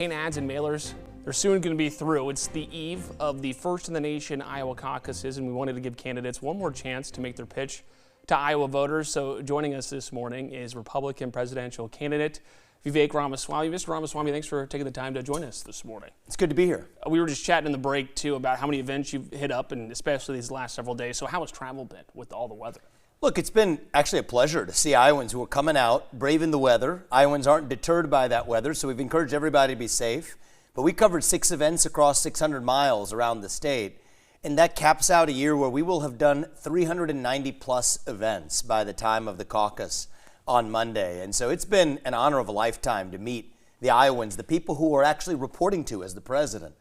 Ads and mailers, they're soon going to be through. It's the eve of the first in the nation Iowa caucuses, and we wanted to give candidates one more chance to make their pitch to Iowa voters. So joining us this morning is Republican presidential candidate Vivek Ramaswamy. Mr. Ramaswamy, thanks for taking the time to join us this morning. It's good to be here. We were just chatting in the break, too, about how many events you've hit up, and especially these last several days. So how has travel been with all the weather? Look, it's been actually a pleasure to see Iowans who are coming out, braving the weather. Iowans aren't deterred by that weather, so we've encouraged everybody to be safe. But we covered 6 events across 600 miles around the state, and that caps out a year where we will have done 390-plus events by the time of the caucus on Monday. And so it's been an honor of a lifetime to meet the Iowans, the people who are actually reporting to as the president.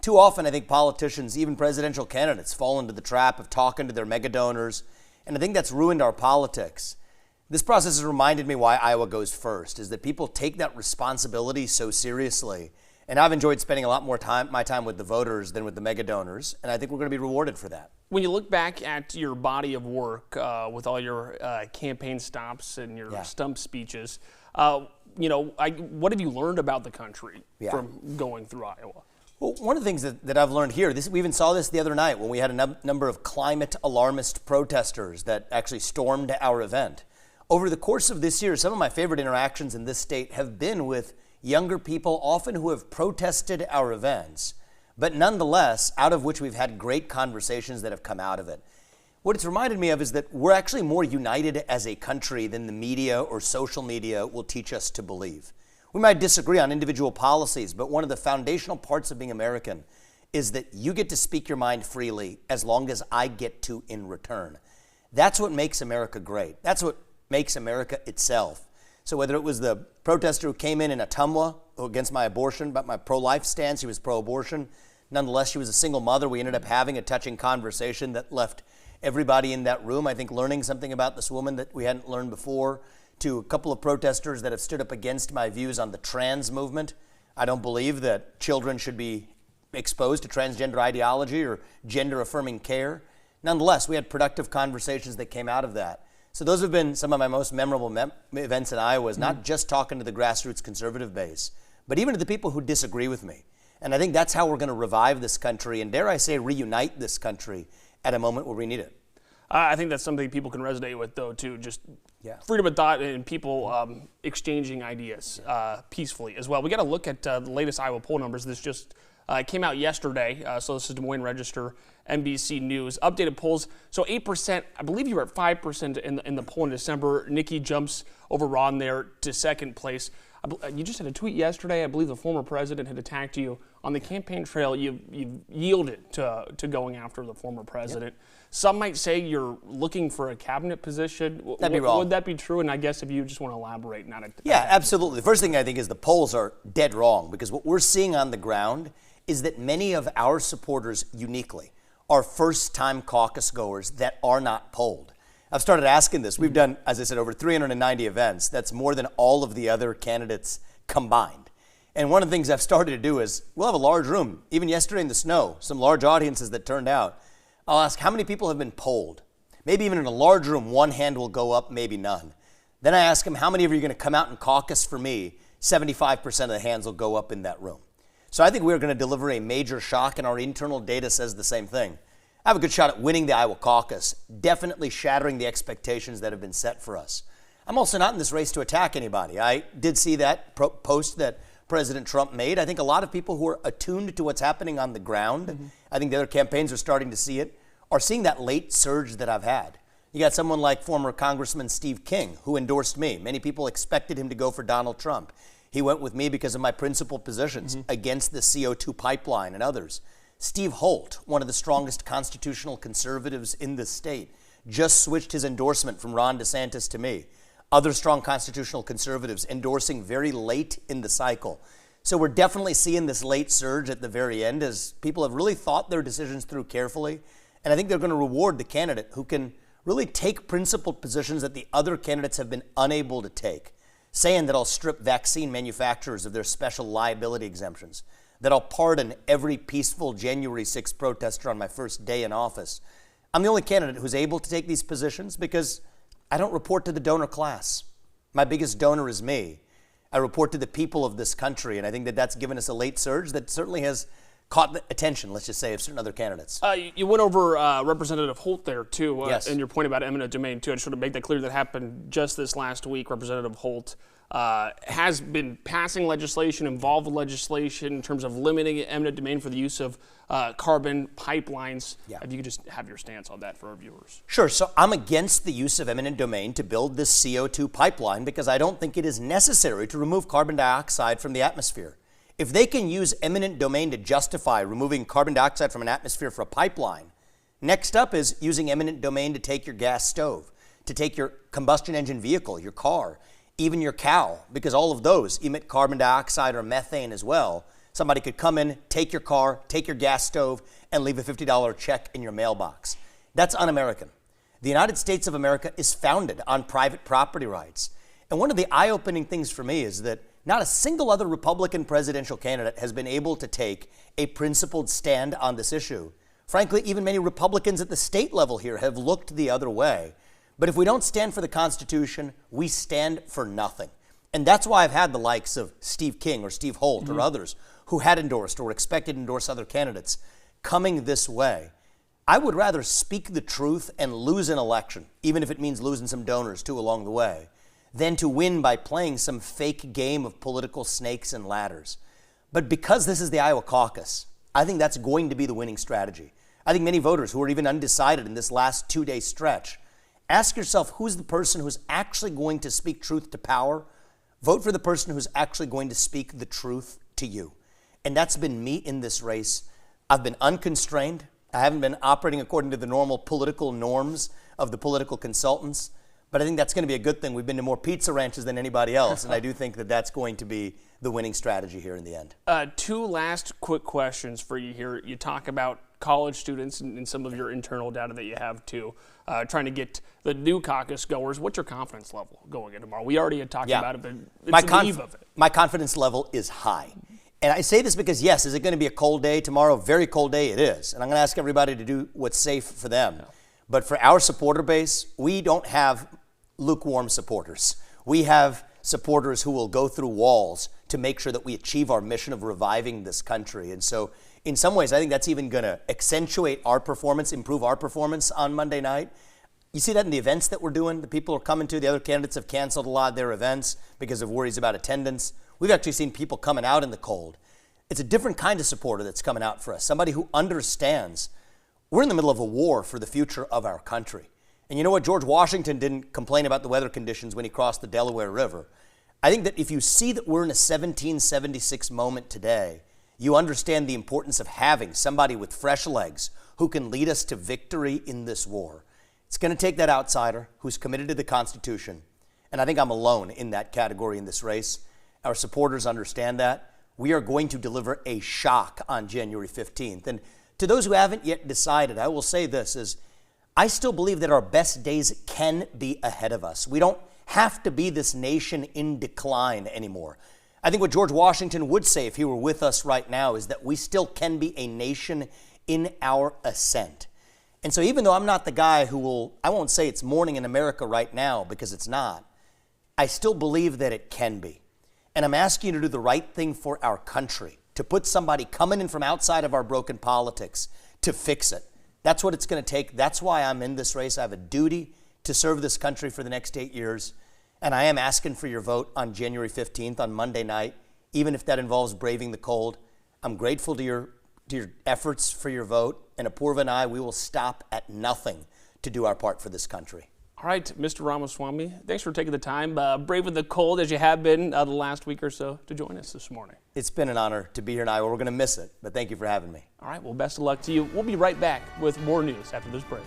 Too often, I think politicians, even presidential candidates, fall into the trap of talking to their mega donors, and I think that's ruined our politics. This process has reminded me why Iowa goes first, is that people take that responsibility so seriously. And I've enjoyed spending a lot more my time with the voters than with the mega donors, and I think we're going to be rewarded for that. When you look back at your body of work with all your campaign stops and your stump speeches, what have you learned about the country from going through Iowa? Well, one of the things that I've learned here, we even saw this the other night when we had a number of climate alarmist protesters that actually stormed our event. Over the course of this year, some of my favorite interactions in this state have been with younger people, often who have protested our events, but nonetheless, out of which we've had great conversations that have come out of it. What it's reminded me of is that we're actually more united as a country than the media or social media will teach us to believe. We might disagree on individual policies, but one of the foundational parts of being American is that you get to speak your mind freely as long as I get to in return. That's what makes America great. That's what makes America itself. So whether it was the protester who came in Ottumwa against my abortion, but my pro-life stance, she was pro-abortion. Nonetheless, she was a single mother. We ended up having a touching conversation that left everybody in that room, I think, learning something about this woman that we hadn't learned before. To a couple of protesters that have stood up against my views on the trans movement. I don't believe that children should be exposed to transgender ideology or gender-affirming care. Nonetheless, we had productive conversations that came out of that. So those have been some of my most memorable events in Iowa, is not just talking to the grassroots conservative base, but even to the people who disagree with me. And I think that's how we're going to revive this country and, dare I say, reunite this country at a moment where we need it. I think that's something people can resonate with, though, too. Just freedom of thought and people exchanging ideas peacefully as well. We got to look at the latest Iowa poll numbers. This just came out yesterday. So this is Des Moines Register, NBC News. Updated polls. So 8%. I believe you were at 5% in the poll in December. Nikki jumps over Ron there to second place. You just had a tweet yesterday. I believe the former president had attacked you on the campaign trail. You've yielded to going after the former president. Some might say you're looking for a cabinet position. That'd be wrong. Would that be true? And I guess if you just want to elaborate, absolutely. The first thing I think is the polls are dead wrong, because what we're seeing on the ground is that many of our supporters uniquely are first-time caucus goers that are not polled. I've started asking this. We've done, as I said, over 390 events. That's more than all of the other candidates combined. And one of the things I've started to do is, we'll have a large room, even yesterday in the snow, some large audiences that turned out. I'll ask how many people have been polled. Maybe even in a large room, one hand will go up, maybe none. Then I ask them, how many of you are going to come out and caucus for me? 75% of the hands will go up in that room. So I think we're going to deliver a major shock, and our internal data says the same thing. I have a good shot at winning the Iowa caucus, definitely shattering the expectations that have been set for us. I'm also not in this race to attack anybody. I did see that post that President Trump made. I think a lot of people who are attuned to what's happening on the ground, I think the other campaigns are starting to see it, are seeing that late surge that I've had. You got someone like former Congressman Steve King, who endorsed me. Many people expected him to go for Donald Trump. He went with me because of my principled positions against the CO2 pipeline and others. Steve Holt, one of the strongest constitutional conservatives in the state, just switched his endorsement from Ron DeSantis to me. Other strong constitutional conservatives endorsing very late in the cycle. So we're definitely seeing this late surge at the very end as people have really thought their decisions through carefully. And I think they're going to reward the candidate who can really take principled positions that the other candidates have been unable to take, saying that I'll strip vaccine manufacturers of their special liability exemptions, that I'll pardon every peaceful January 6th protester on my first day in office. I'm the only candidate who's able to take these positions because I don't report to the donor class. My biggest donor is me. I report to the people of this country, and I think that that's given us a late surge that certainly has caught the attention, let's just say, of certain other candidates. You went over Representative Holt there, too, yes. And your point about eminent domain, too. I just want to make that clear. That happened just this last week. Representative Holt has been passing legislation, involved with legislation in terms of limiting eminent domain for the use of carbon pipelines. Yeah. If you could just have your stance on that for our viewers. Sure. So I'm against the use of eminent domain to build this CO2 pipeline because I don't think it is necessary to remove carbon dioxide from the atmosphere. If they can use eminent domain to justify removing carbon dioxide from an atmosphere for a pipeline, next up is using eminent domain to take your gas stove, to take your combustion engine vehicle, your car, even your cow, because all of those emit carbon dioxide or methane as well. Somebody could come in, take your car, take your gas stove, and leave a $50 check in your mailbox. That's un-American. The United States of America is founded on private property rights. And one of the eye-opening things for me is that not a single other Republican presidential candidate has been able to take a principled stand on this issue. Frankly, even many Republicans at the state level here have looked the other way. But if we don't stand for the Constitution, we stand for nothing. And that's why I've had the likes of Steve King or Steve Holt or others who had endorsed or expected to endorse other candidates coming this way. I would rather speak the truth and lose an election, even if it means losing some donors too along the way, than to win by playing some fake game of political snakes and ladders. But because this is the Iowa caucus, I think that's going to be the winning strategy. I think many voters who are even undecided in this last 2-day stretch, ask yourself, who's the person who's actually going to speak truth to power? Vote for the person who's actually going to speak the truth to you. And that's been me in this race. I've been unconstrained. I haven't been operating according to the normal political norms of the political consultants. But I think that's going to be a good thing. We've been to more pizza ranches than anybody else, and I do think that that's going to be the winning strategy here in the end. Two last quick questions for you here. You talk about college students and some of your internal data that you have, too, trying to get the new caucus goers. What's your confidence level going in tomorrow? We already had talked about it, but it's the eve of it. My confidence level is high. And I say this because, yes, is it going to be a cold day tomorrow? Very cold day it is. And I'm going to ask everybody to do what's safe for them. Yeah. But for our supporter base, we don't have lukewarm supporters. We have supporters who will go through walls to make sure that we achieve our mission of reviving this country. And so in some ways, I think that's even going to accentuate our performance, improve our performance on Monday night. You see that in the events that we're doing. The people are coming to. The other candidates have canceled a lot of their events because of worries about attendance. We've actually seen people coming out in the cold. It's a different kind of supporter that's coming out for us, somebody who understands we're in the middle of a war for the future of our country. And you know what? George Washington didn't complain about the weather conditions when he crossed the Delaware River. I think that if you see that we're in a 1776 moment today, you understand the importance of having somebody with fresh legs who can lead us to victory in this war. It's going to take that outsider who's committed to the Constitution. And I think I'm alone in that category in this race. Our supporters understand that. We are going to deliver a shock on January 15th. And to those who haven't yet decided, I will say this is, I still believe that our best days can be ahead of us. We don't have to be this nation in decline anymore. I think what George Washington would say if he were with us right now is that we still can be a nation in our ascent. And so even though I'm not the guy who will, I won't say it's morning in America right now because it's not, I still believe that it can be. And I'm asking you to do the right thing for our country, to put somebody coming in from outside of our broken politics to fix it. That's what it's going to take. That's why I'm in this race. I have a duty to serve this country for the next 8 years. And I am asking for your vote on January 15th, on Monday night, even if that involves braving the cold. I'm grateful to your efforts for your vote. And Apurva and I, we will stop at nothing to do our part for this country. All right, Mr. Ramaswamy, thanks for taking the time, braving the cold as you have been the last week or so, to join us this morning. It's been an honor to be here in Iowa. We're going to miss it, but thank you for having me. All right, well, best of luck to you. We'll be right back with more news after this break.